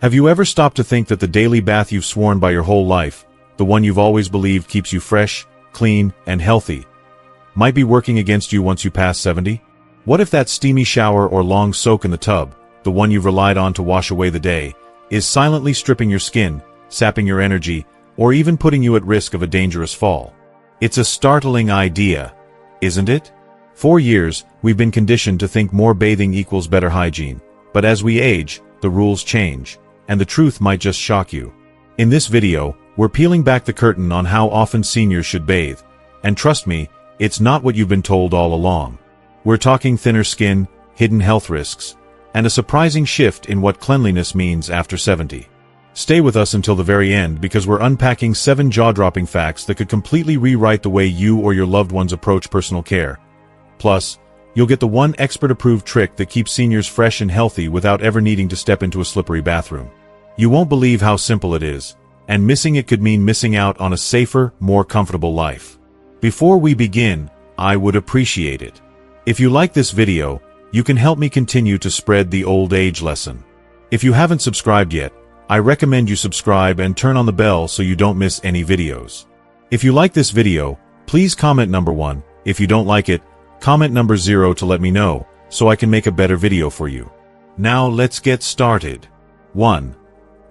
Have you ever stopped to think that the daily bath you've sworn by your whole life, the one you've always believed keeps you fresh, clean, and healthy, might be working against you once you pass 70? What if that steamy shower or long soak in the tub, the one you've relied on to wash away the day, is silently stripping your skin, sapping your energy, or even putting you at risk of a dangerous fall? It's a startling idea, isn't it? For years, we've been conditioned to think more bathing equals better hygiene, but as we age, the rules change, and the truth might just shock you. In this video, we're peeling back the curtain on how often seniors should bathe, and trust me, it's not what you've been told all along. We're talking thinner skin, hidden health risks, and a surprising shift in what cleanliness means after 70. Stay with us until the very end because we're unpacking 7 jaw-dropping facts that could completely rewrite the way you or your loved ones approach personal care. Plus, you'll get the one expert-approved trick that keeps seniors fresh and healthy without ever needing to step into a slippery bathroom. You won't believe how simple it is, and missing it could mean missing out on a safer, more comfortable life. Before we begin, I would appreciate it if you like this video, you can help me continue to spread the old age lesson. If you haven't subscribed yet, I recommend you subscribe and turn on the bell so you don't miss any videos. If you like this video, please comment number 1. If you don't like it, comment number 0 to let me know, so I can make a better video for you. Now let's get started. 1.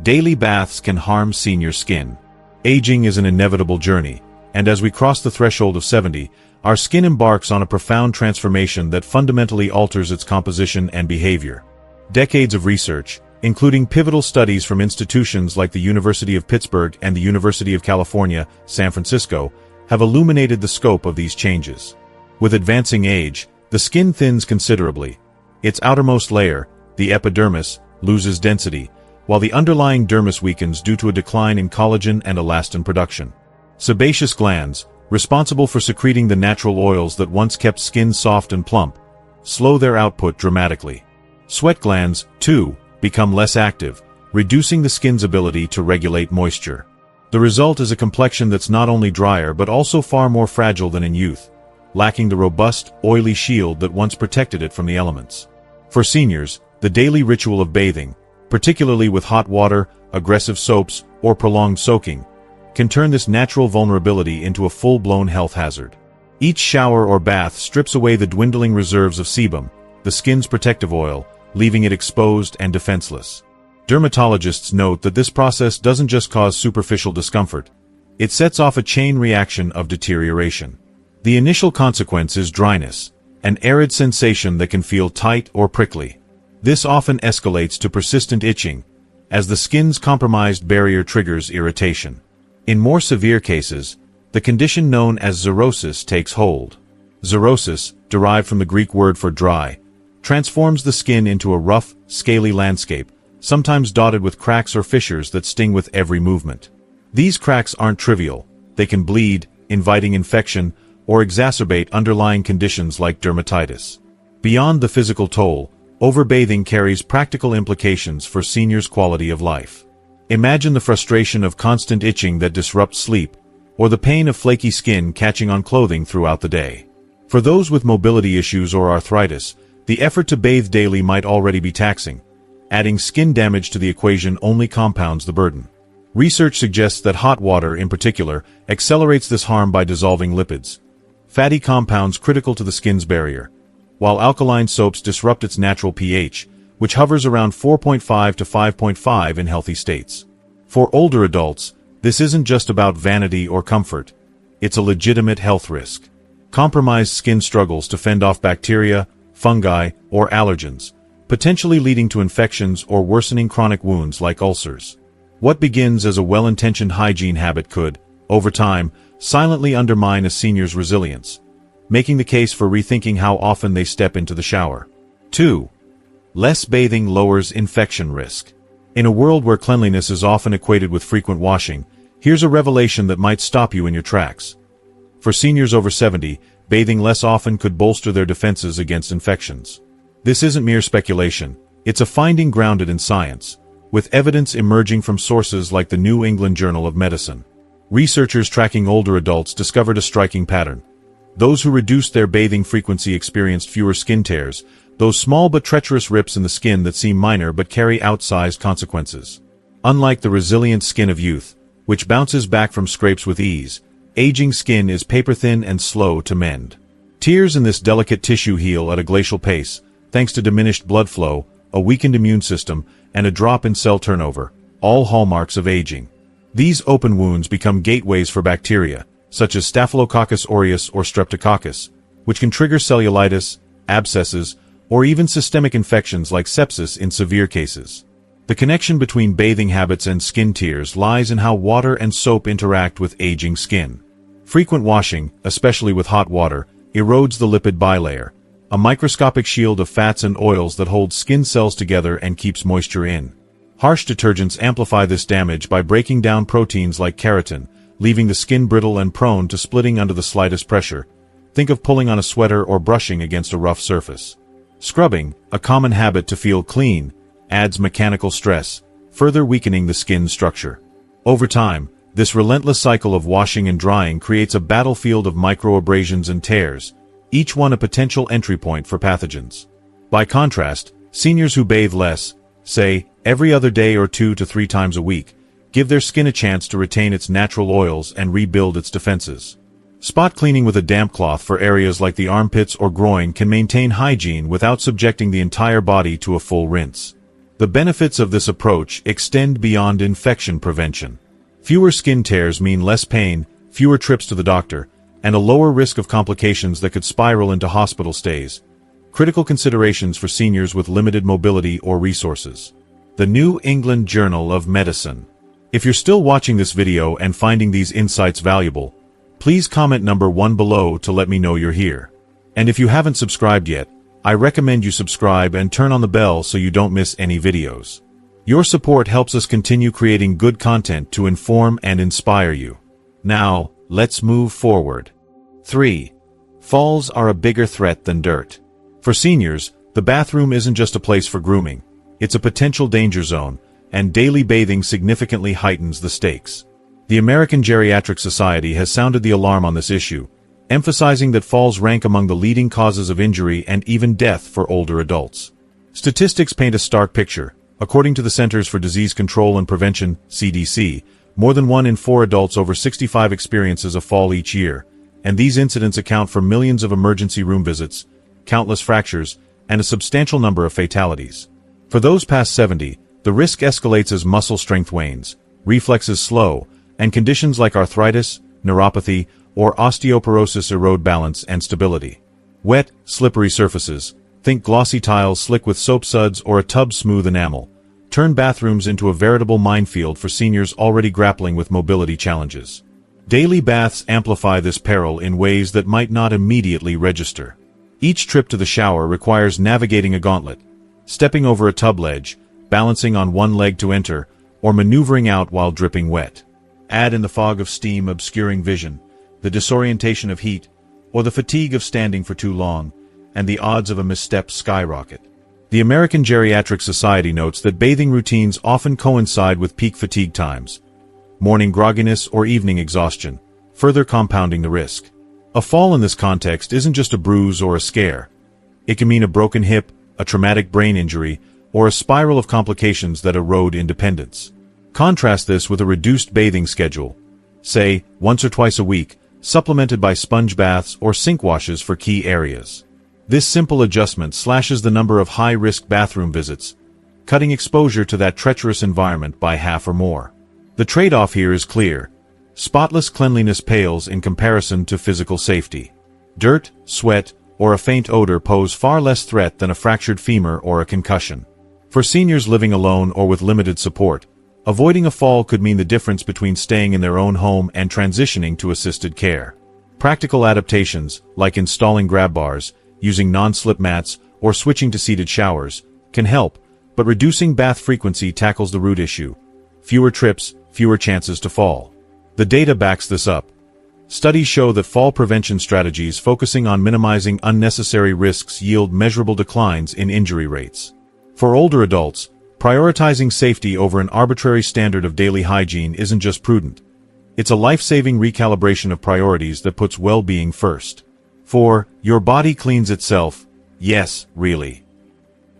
Daily baths can harm senior skin. Aging is an inevitable journey, and as we cross the threshold of 70, our skin embarks on a profound transformation that fundamentally alters its composition and behavior. Decades of research, including pivotal studies from institutions like the University of Pittsburgh and the University of California, San Francisco, have illuminated the scope of these changes. With advancing age, the skin thins considerably. Its outermost layer, the epidermis, loses density, while the underlying dermis weakens due to a decline in collagen and elastin production. Sebaceous glands, responsible for secreting the natural oils that once kept skin soft and plump, slow their output dramatically. Sweat glands, too, become less active, reducing the skin's ability to regulate moisture. The result is a complexion that's not only drier but also far more fragile than in youth, lacking the robust, oily shield that once protected it from the elements. For seniors, the daily ritual of bathing, particularly with hot water, aggressive soaps, or prolonged soaking, can turn this natural vulnerability into a full-blown health hazard. Each shower or bath strips away the dwindling reserves of sebum, the skin's protective oil, leaving it exposed and defenseless. Dermatologists note that this process doesn't just cause superficial discomfort, it sets off a chain reaction of deterioration. The initial consequence is dryness, an arid sensation that can feel tight or prickly. This often escalates to persistent itching, as the skin's compromised barrier triggers irritation. In more severe cases, the condition known as xerosis takes hold. Xerosis, derived from the Greek word for dry, transforms the skin into a rough, scaly landscape, sometimes dotted with cracks or fissures that sting with every movement. These cracks aren't trivial. They can bleed, inviting infection, or exacerbate underlying conditions like dermatitis. Beyond the physical toll, overbathing carries practical implications for seniors' quality of life. Imagine the frustration of constant itching that disrupts sleep, or the pain of flaky skin catching on clothing throughout the day. For those with mobility issues or arthritis, the effort to bathe daily might already be taxing. Adding skin damage to the equation only compounds the burden. Research suggests that hot water, in particular, accelerates this harm by dissolving lipids, fatty compounds critical to the skin's barrier, while alkaline soaps disrupt its natural pH, which hovers around 4.5 to 5.5 in healthy states. For older adults, this isn't just about vanity or comfort. It's a legitimate health risk. Compromised skin struggles to fend off bacteria, fungi, or allergens, potentially leading to infections or worsening chronic wounds like ulcers. What begins as a well-intentioned hygiene habit could, over time, silently undermine a senior's resilience, making the case for rethinking how often they step into the shower. 2. Less bathing lowers infection risk. In a world where cleanliness is often equated with frequent washing, here's a revelation that might stop you in your tracks. For seniors over 70, bathing less often could bolster their defenses against infections. This isn't mere speculation, it's a finding grounded in science, with evidence emerging from sources like the New England Journal of Medicine. Researchers tracking older adults discovered a striking pattern. Those who reduced their bathing frequency experienced fewer skin tears, those small but treacherous rips in the skin that seem minor but carry outsized consequences. Unlike the resilient skin of youth, which bounces back from scrapes with ease, aging skin is paper-thin and slow to mend. Tears in this delicate tissue heal at a glacial pace, thanks to diminished blood flow, a weakened immune system, and a drop in cell turnover, all hallmarks of aging. These open wounds become gateways for bacteria, such as Staphylococcus aureus or Streptococcus, which can trigger cellulitis, abscesses, or even systemic infections like sepsis in severe cases. The connection between bathing habits and skin tears lies in how water and soap interact with aging skin. Frequent washing, especially with hot water, erodes the lipid bilayer, a microscopic shield of fats and oils that holds skin cells together and keeps moisture in. Harsh detergents amplify this damage by breaking down proteins like keratin, leaving the skin brittle and prone to splitting under the slightest pressure. Think of pulling on a sweater or brushing against a rough surface. Scrubbing, a common habit to feel clean, adds mechanical stress, further weakening the skin's structure. Over time, this relentless cycle of washing and drying creates a battlefield of microabrasions and tears, each one a potential entry point for pathogens. By contrast, seniors who bathe less, say, every other day or 2 to 3 times a week, give their skin a chance to retain its natural oils and rebuild its defenses. Spot cleaning with a damp cloth for areas like the armpits or groin can maintain hygiene without subjecting the entire body to a full rinse. The benefits of this approach extend beyond infection prevention. Fewer skin tears mean less pain, fewer trips to the doctor, and a lower risk of complications that could spiral into hospital stays. Critical considerations for seniors with limited mobility or resources. The New England Journal of Medicine. If you're still watching this video and finding these insights valuable, please comment number 1 below to let me know you're here. And if you haven't subscribed yet, I recommend you subscribe and turn on the bell so you don't miss any videos. Your support helps us continue creating good content to inform and inspire you. Now, let's move forward. 3. Falls are a bigger threat than dirt. For seniors, the bathroom isn't just a place for grooming. It's a potential danger zone, and daily bathing significantly heightens the stakes. The American Geriatric Society has sounded the alarm on this issue, emphasizing that falls rank among the leading causes of injury and even death for older adults. Statistics paint a stark picture. According to the Centers for Disease Control and Prevention, CDC, more than 1 in 4 adults over 65 experiences a fall each year, and these incidents account for millions of emergency room visits, countless fractures, and a substantial number of fatalities. For those past 70, the risk escalates as muscle strength wanes, reflexes slow, and conditions like arthritis, neuropathy, or osteoporosis erode balance and stability. Wet, slippery surfaces, think glossy tiles slick with soap suds or a tub's smooth enamel, turn bathrooms into a veritable minefield for seniors already grappling with mobility challenges. Daily baths amplify this peril in ways that might not immediately register. Each trip to the shower requires navigating a gauntlet, stepping over a tub ledge, balancing on one leg to enter, or maneuvering out while dripping wet. Add in the fog of steam obscuring vision, the disorientation of heat, or the fatigue of standing for too long, and the odds of a misstep skyrocket. The American Geriatric Society notes that bathing routines often coincide with peak fatigue times, morning grogginess or evening exhaustion, further compounding the risk. A fall in this context isn't just a bruise or a scare. It can mean a broken hip, a traumatic brain injury, or a spiral of complications that erode independence. Contrast this with a reduced bathing schedule, say, once or twice a week, supplemented by sponge baths or sink washes for key areas. This simple adjustment slashes the number of high-risk bathroom visits, cutting exposure to that treacherous environment by half or more. The trade-off here is clear. Spotless cleanliness pales in comparison to physical safety. Dirt, sweat, or a faint odor pose far less threat than a fractured femur or a concussion. For seniors living alone or with limited support, avoiding a fall could mean the difference between staying in their own home and transitioning to assisted care. Practical adaptations, like installing grab bars, using non-slip mats, or switching to seated showers, can help, but reducing bath frequency tackles the root issue. Fewer trips, fewer chances to fall. The data backs this up. Studies show that fall prevention strategies focusing on minimizing unnecessary risks yield measurable declines in injury rates. For older adults, prioritizing safety over an arbitrary standard of daily hygiene isn't just prudent. It's a life-saving recalibration of priorities that puts well-being first. For, your body cleans itself, yes, really.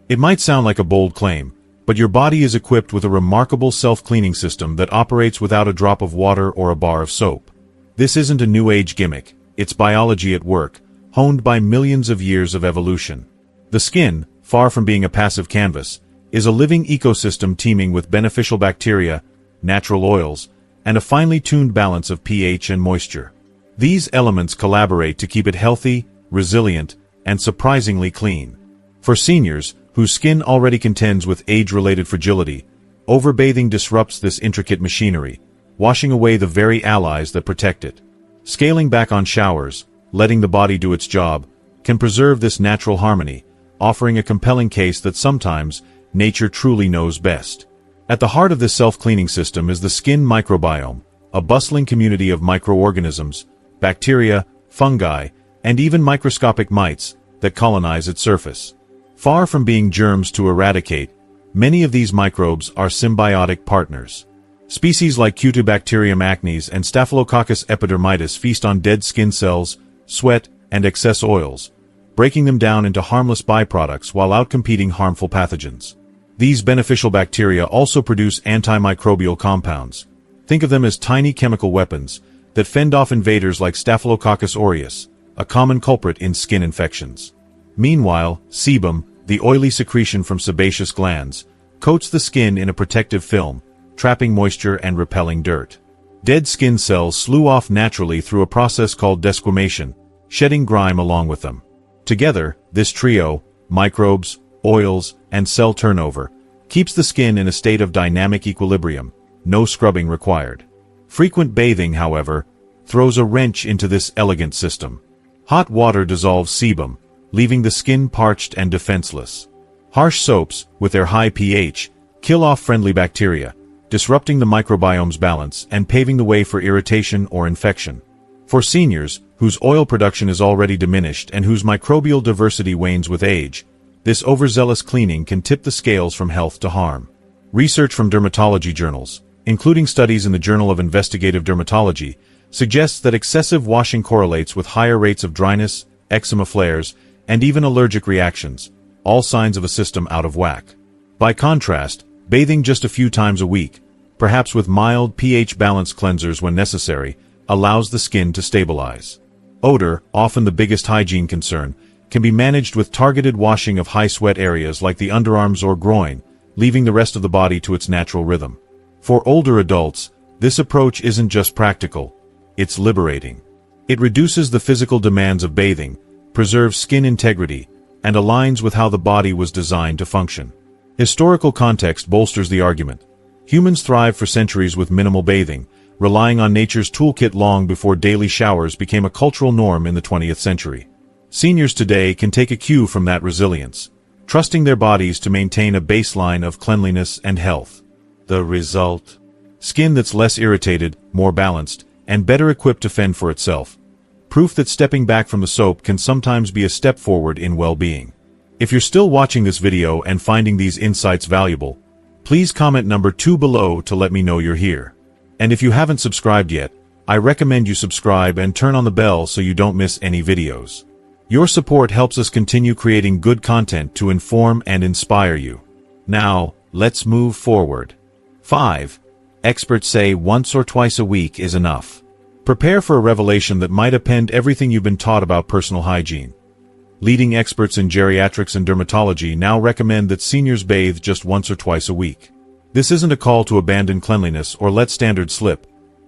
It might sound like a bold claim, But your body is equipped with a remarkable self-cleaning system that operates without a drop of water or a bar of soap. This isn't a new age gimmick, it's biology at work, honed by millions of years of evolution. The skin, far from being a passive canvas, is a living ecosystem teeming with beneficial bacteria, natural oils, and a finely tuned balance of pH and moisture. These elements collaborate to keep it healthy, resilient, and surprisingly clean. For seniors, whose skin already contends with age-related fragility, overbathing disrupts this intricate machinery, washing away the very allies that protect it. Scaling back on showers, letting the body do its job, can preserve this natural harmony, offering a compelling case that sometimes nature truly knows best. At the heart of this self-cleaning system is the skin microbiome, a bustling community of microorganisms, bacteria, fungi, and even microscopic mites that colonize its surface. Far from being germs to eradicate, many of these microbes are symbiotic partners. Species like Cutibacterium acnes and Staphylococcus epidermidis feast on dead skin cells, sweat, and excess oils, breaking them down into harmless byproducts while outcompeting harmful pathogens. These beneficial bacteria also produce antimicrobial compounds. Think of them as tiny chemical weapons that fend off invaders like Staphylococcus aureus, a common culprit in skin infections. Meanwhile, sebum, the oily secretion from sebaceous glands, coats the skin in a protective film, trapping moisture and repelling dirt. Dead skin cells slough off naturally through a process called desquamation, shedding grime along with them. Together, this trio, microbes, oils, and cell turnover, keeps the skin in a state of dynamic equilibrium, no scrubbing required. Frequent bathing, however, throws a wrench into this elegant system. Hot water dissolves sebum, leaving the skin parched and defenseless. Harsh soaps, with their high pH, kill off friendly bacteria, disrupting the microbiome's balance and paving the way for irritation or infection. For seniors, whose oil production is already diminished and whose microbial diversity wanes with age, this overzealous cleaning can tip the scales from health to harm. Research from dermatology journals, including studies in the Journal of Investigative Dermatology, suggests that excessive washing correlates with higher rates of dryness, eczema flares, and even allergic reactions, all signs of a system out of whack. By contrast, bathing just a few times a week, perhaps with mild pH balance cleansers when necessary, allows the skin to stabilize. Odor, often the biggest hygiene concern, can be managed with targeted washing of high sweat areas like the underarms or groin, leaving the rest of the body to its natural rhythm. For older adults, this approach isn't just practical, it's liberating. It reduces the physical demands of bathing, preserves skin integrity, and aligns with how the body was designed to function. Historical context bolsters the argument. Humans thrived for centuries with minimal bathing, relying on nature's toolkit long before daily showers became a cultural norm in the 20th century. Seniors today can take a cue from that resilience, trusting their bodies to maintain a baseline of cleanliness and health. The result? Skin that's less irritated, more balanced, and better equipped to fend for itself. Proof that stepping back from the soap can sometimes be a step forward in well-being. If you're still watching this video and finding these insights valuable, please comment number 2 below to let me know you're here. And if you haven't subscribed yet, I recommend you subscribe and turn on the bell so you don't miss any videos. Your support helps us continue creating good content to inform and inspire you. Now, let's move forward. 5. Experts say once or twice a week is enough. Prepare for a revelation that might upend everything you've been taught about personal hygiene. Leading experts in geriatrics and dermatology now recommend that seniors bathe just once or twice a week. This isn't a call to abandon cleanliness or let standards slip.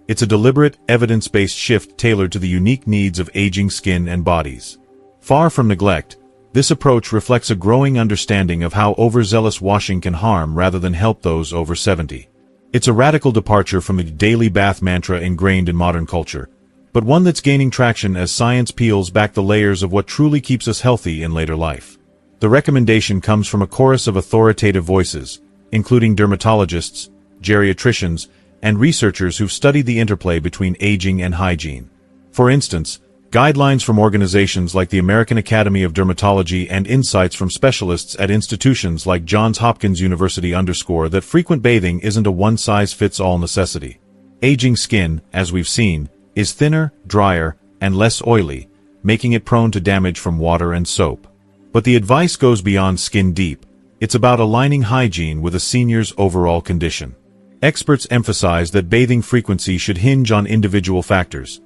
It's a deliberate, evidence-based shift tailored to the unique needs of aging skin and bodies. Far from neglect, this approach reflects a growing understanding of how overzealous washing can harm rather than help those over 70. It's a radical departure from the daily bath mantra ingrained in modern culture, but one that's gaining traction as science peels back the layers of what truly keeps us healthy in later life. The recommendation comes from a chorus of authoritative voices, including dermatologists, geriatricians, and researchers who've studied the interplay between aging and hygiene. For instance, guidelines from organizations like the American Academy of Dermatology and insights from specialists at institutions like Johns Hopkins University underscore that frequent bathing isn't a one-size-fits-all necessity. Aging skin, as we've seen, is thinner, drier, and less oily, making it prone to damage from water and soap. But the advice goes beyond skin deep. It's about aligning hygiene with a senior's overall condition. Experts emphasize that bathing frequency should hinge on individual factors: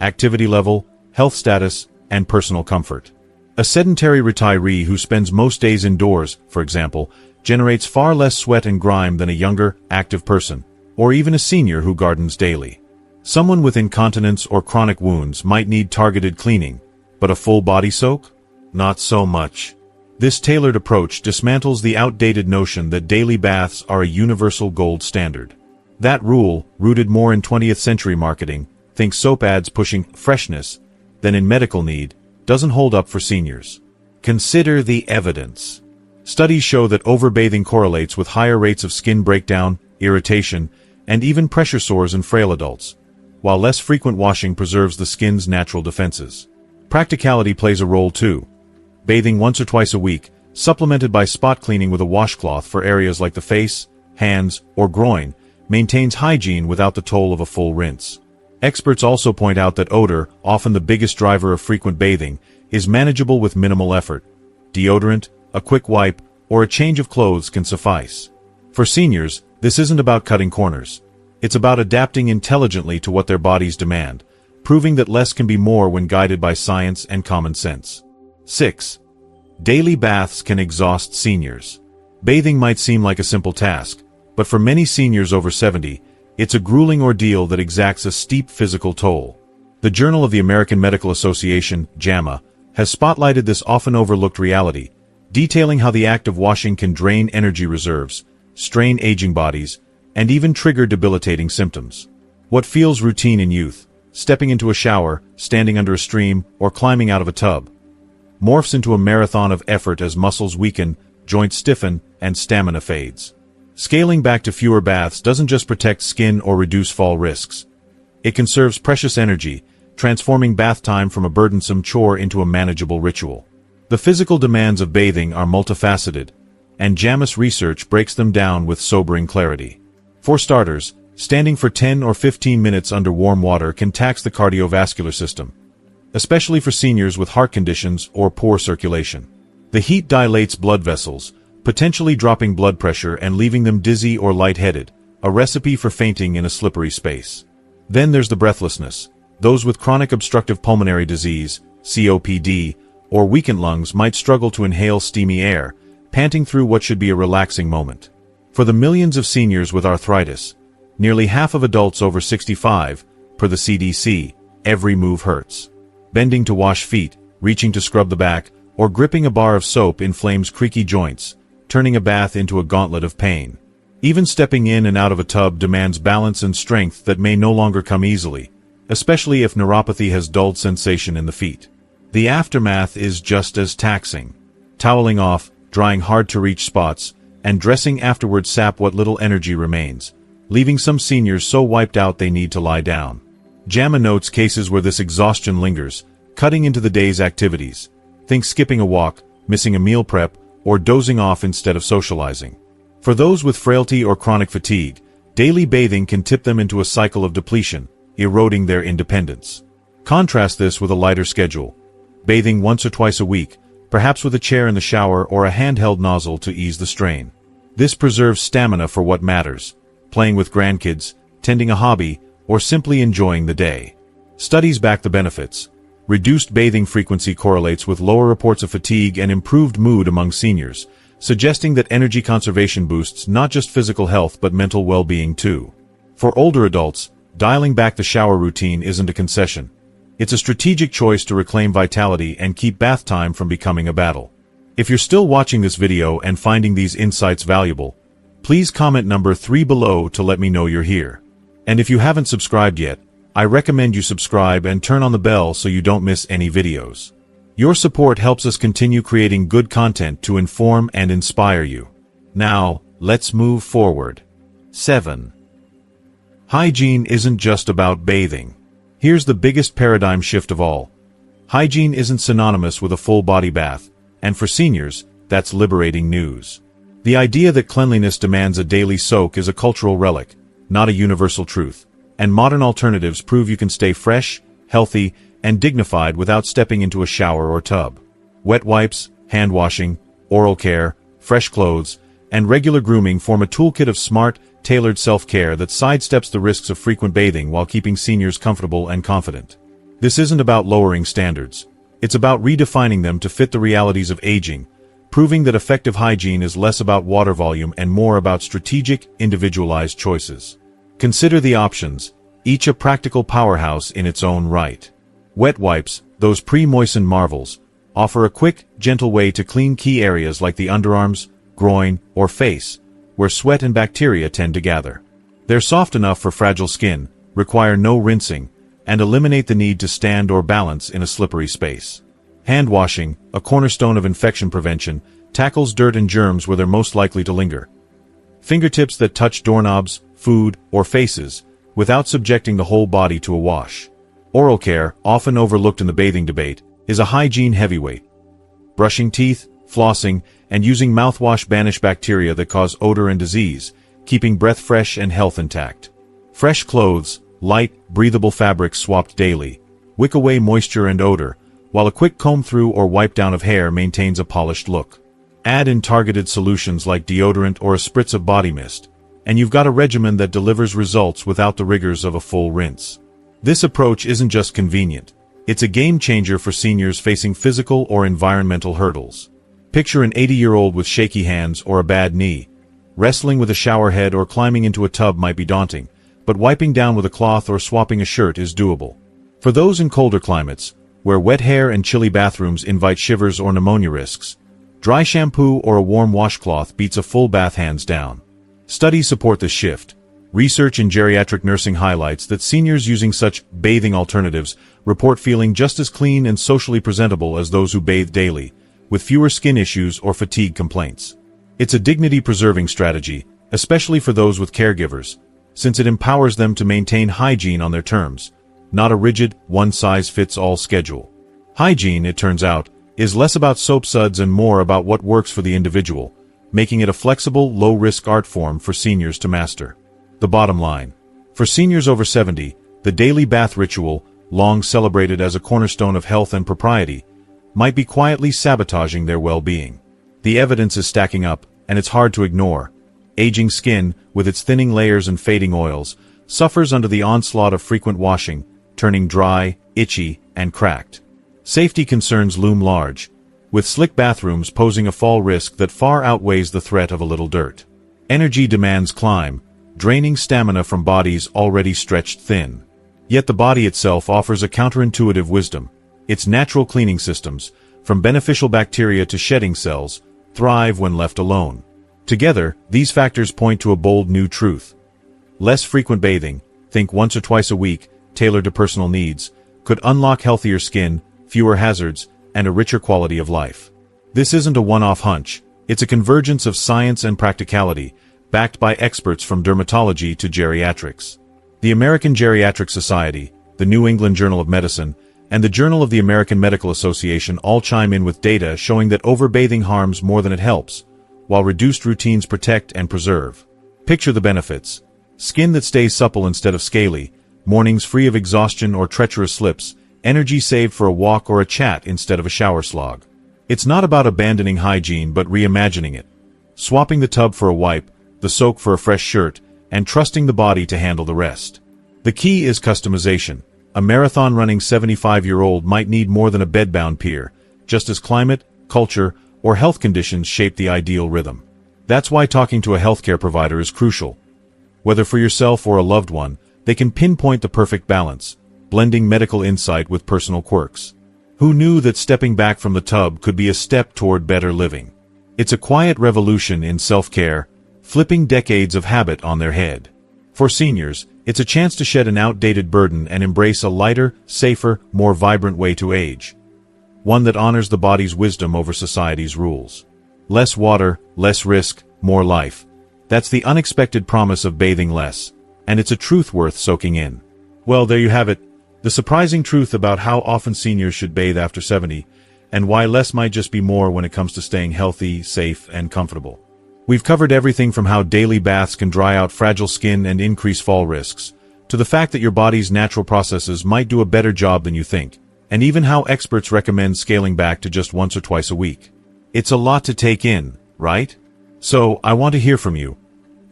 activity level, health status, and personal comfort. A sedentary retiree who spends most days indoors, for example, generates far less sweat and grime than a younger, active person, or even a senior who gardens daily. Someone with incontinence or chronic wounds might need targeted cleaning, but a full body soak? Not so much. This tailored approach dismantles the outdated notion that daily baths are a universal gold standard. That rule, rooted more in 20th century marketing, think soap ads pushing freshness, than in medical need, doesn't hold up for seniors. Consider the evidence. Studies show that overbathing correlates with higher rates of skin breakdown, irritation, and even pressure sores in frail adults, while less frequent washing preserves the skin's natural defenses. Practicality plays a role too. Bathing once or twice a week, supplemented by spot cleaning with a washcloth for areas like the face, hands, or groin, maintains hygiene without the toll of a full rinse. Experts also point out that odor, often the biggest driver of frequent bathing, is manageable with minimal effort. Deodorant, a quick wipe, or a change of clothes can suffice. For seniors, this isn't about cutting corners. It's about adapting intelligently to what their bodies demand, proving that less can be more when guided by science and common sense. 6. Daily baths can exhaust seniors. Bathing might seem like a simple task, but for many seniors over 70, it's a grueling ordeal that exacts a steep physical toll. The Journal of the American Medical Association, JAMA, has spotlighted this often overlooked reality, detailing how the act of washing can drain energy reserves, strain aging bodies, and even trigger debilitating symptoms. What feels routine in youth, stepping into a shower, standing under a stream, or climbing out of a tub, morphs into a marathon of effort as muscles weaken, joints stiffen, and stamina fades. Scaling back to fewer baths doesn't just protect skin or reduce fall risks. It conserves precious energy, transforming bath time from a burdensome chore into a manageable ritual. The physical demands of bathing are multifaceted, and JAMA's research breaks them down with sobering clarity. For starters, standing for 10 or 15 minutes under warm water can tax the cardiovascular system, especially for seniors with heart conditions or poor circulation. The heat dilates blood vessels, potentially dropping blood pressure and leaving them dizzy or lightheaded, a recipe for fainting in a slippery space. Then there's the breathlessness. Those with chronic obstructive pulmonary disease, COPD, or weakened lungs might struggle to inhale steamy air, panting through what should be a relaxing moment. For the millions of seniors with arthritis, nearly half of adults over 65, per the CDC, every move hurts. Bending to wash feet, reaching to scrub the back, or gripping a bar of soap inflames creaky joints, turning a bath into a gauntlet of pain. Even stepping in and out of a tub demands balance and strength that may no longer come easily, especially if neuropathy has dulled sensation in the feet. The aftermath is just as taxing. Toweling off, drying hard-to-reach spots, and dressing afterward sap what little energy remains, leaving some seniors so wiped out they need to lie down. JAMA notes cases where this exhaustion lingers, cutting into the day's activities. Think skipping a walk, missing a meal prep, or dozing off instead of socializing. For those with frailty or chronic fatigue, daily bathing can tip them into a cycle of depletion, eroding their independence. Contrast this with a lighter schedule. Bathing once or twice a week, perhaps with a chair in the shower or a handheld nozzle to ease the strain. This preserves stamina for what matters: playing with grandkids, tending a hobby, or simply enjoying the day. Studies back the benefits. Reduced bathing frequency correlates with lower reports of fatigue and improved mood among seniors, suggesting that energy conservation boosts not just physical health but mental well-being too. For older adults, dialing back the shower routine isn't a concession. It's a strategic choice to reclaim vitality and keep bath time from becoming a battle. If you're still watching this video and finding these insights valuable, please comment number 3 below to let me know you're here. And if you haven't subscribed yet, I recommend you subscribe and turn on the bell so you don't miss any videos. Your support helps us continue creating good content to inform and inspire you. Now, let's move forward. 7. Hygiene isn't just about bathing. Here's the biggest paradigm shift of all. Hygiene isn't synonymous with a full body bath, and for seniors, that's liberating news. The idea that cleanliness demands a daily soak is a cultural relic, not a universal truth, and modern alternatives prove you can stay fresh, healthy, and dignified without stepping into a shower or tub. Wet wipes, hand washing, oral care, fresh clothes, and regular grooming form a toolkit of smart, tailored self-care that sidesteps the risks of frequent bathing while keeping seniors comfortable and confident. This isn't about lowering standards. It's about redefining them to fit the realities of aging, proving that effective hygiene is less about water volume and more about strategic, individualized choices. Consider the options, each a practical powerhouse in its own right. Wet wipes, those pre-moistened marvels, offer a quick, gentle way to clean key areas like the underarms, groin, or face, where sweat and bacteria tend to gather. They're soft enough for fragile skin, require no rinsing, and eliminate the need to stand or balance in a slippery space. Hand washing, a cornerstone of infection prevention, tackles dirt and germs where they're most likely to linger. Fingertips that touch doorknobs, food, or faces, without subjecting the whole body to a wash. Oral care, often overlooked in the bathing debate, is a hygiene heavyweight. Brushing teeth, flossing, and using mouthwash banish bacteria that cause odor and disease, keeping breath fresh and health intact. Fresh clothes, light, breathable fabrics swapped daily, wick away moisture and odor, while a quick comb through or wipe down of hair maintains a polished look. Add in targeted solutions like deodorant or a spritz of body mist, and you've got a regimen that delivers results without the rigors of a full rinse. This approach isn't just convenient, it's a game changer for seniors facing physical or environmental hurdles. Picture an 80-year-old with shaky hands or a bad knee. Wrestling with a shower head or climbing into a tub might be daunting, but wiping down with a cloth or swapping a shirt is doable. For those in colder climates, where wet hair and chilly bathrooms invite shivers or pneumonia risks, dry shampoo or a warm washcloth beats a full bath hands down. Studies support this shift. Research in geriatric nursing highlights that seniors using such bathing alternatives report feeling just as clean and socially presentable as those who bathe daily, with fewer skin issues or fatigue complaints. It's a dignity-preserving strategy, especially for those with caregivers, since it empowers them to maintain hygiene on their terms, not a rigid, one-size-fits-all schedule. Hygiene, it turns out, is less about soap suds and more about what works for the individual, making it a flexible, low-risk art form for seniors to master. The bottom line. For seniors over 70, the daily bath ritual, long celebrated as a cornerstone of health and propriety, might be quietly sabotaging their well-being. The evidence is stacking up, and it's hard to ignore. Aging skin, with its thinning layers and fading oils, suffers under the onslaught of frequent washing, turning dry, itchy, and cracked. Safety concerns loom large, with slick bathrooms posing a fall risk that far outweighs the threat of a little dirt. Energy demands climb, draining stamina from bodies already stretched thin. Yet the body itself offers a counterintuitive wisdom. Its natural cleaning systems, from beneficial bacteria to shedding cells, thrive when left alone. Together, these factors point to a bold new truth. Less frequent bathing, think once or twice a week, tailored to personal needs, could unlock healthier skin, fewer hazards, and a richer quality of life. This isn't a one-off hunch, it's a convergence of science and practicality, backed by experts from dermatology to geriatrics. The American Geriatric Society, the New England Journal of Medicine, and the Journal of the American Medical Association all chime in with data showing that overbathing harms more than it helps, while reduced routines protect and preserve. Picture the benefits. Skin that stays supple instead of scaly, mornings free of exhaustion or treacherous slips, energy saved for a walk or a chat instead of a shower slog. It's not about abandoning hygiene but reimagining it. Swapping the tub for a wipe, the soak for a fresh shirt, and trusting the body to handle the rest. The key is customization. A marathon-running 75-year-old might need more than a bedbound peer, just as climate, culture, or health conditions shape the ideal rhythm. That's why talking to a healthcare provider is crucial. Whether for yourself or a loved one, they can pinpoint the perfect balance, blending medical insight with personal quirks. Who knew that stepping back from the tub could be a step toward better living? It's a quiet revolution in self-care, flipping decades of habit on their head. For seniors, it's a chance to shed an outdated burden and embrace a lighter, safer, more vibrant way to age. One that honors the body's wisdom over society's rules. Less water, less risk, more life. That's the unexpected promise of bathing less, and it's a truth worth soaking in. Well, there you have it. The surprising truth about how often seniors should bathe after 70, and why less might just be more when it comes to staying healthy, safe, and comfortable. We've covered everything from how daily baths can dry out fragile skin and increase fall risks, to the fact that your body's natural processes might do a better job than you think, and even how experts recommend scaling back to just once or twice a week. It's a lot to take in, right? So, I want to hear from you.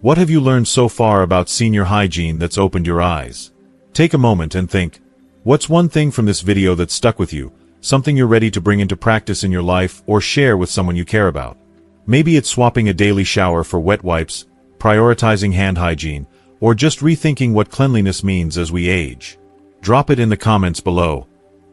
What have you learned so far about senior hygiene that's opened your eyes? Take a moment and think, what's one thing from this video that stuck with you, something you're ready to bring into practice in your life or share with someone you care about? Maybe it's swapping a daily shower for wet wipes, prioritizing hand hygiene, or just rethinking what cleanliness means as we age. Drop it in the comments below.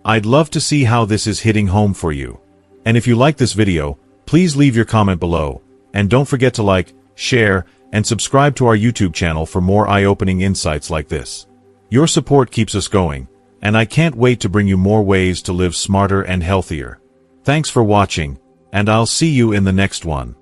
I'd love to see how this is hitting home for you. And if you like this video, please leave your comment below, and don't forget to like, share, and subscribe to our YouTube channel for more eye-opening insights like this. Your support keeps us going, and I can't wait to bring you more ways to live smarter and healthier. Thanks for watching, and I'll see you in the next one.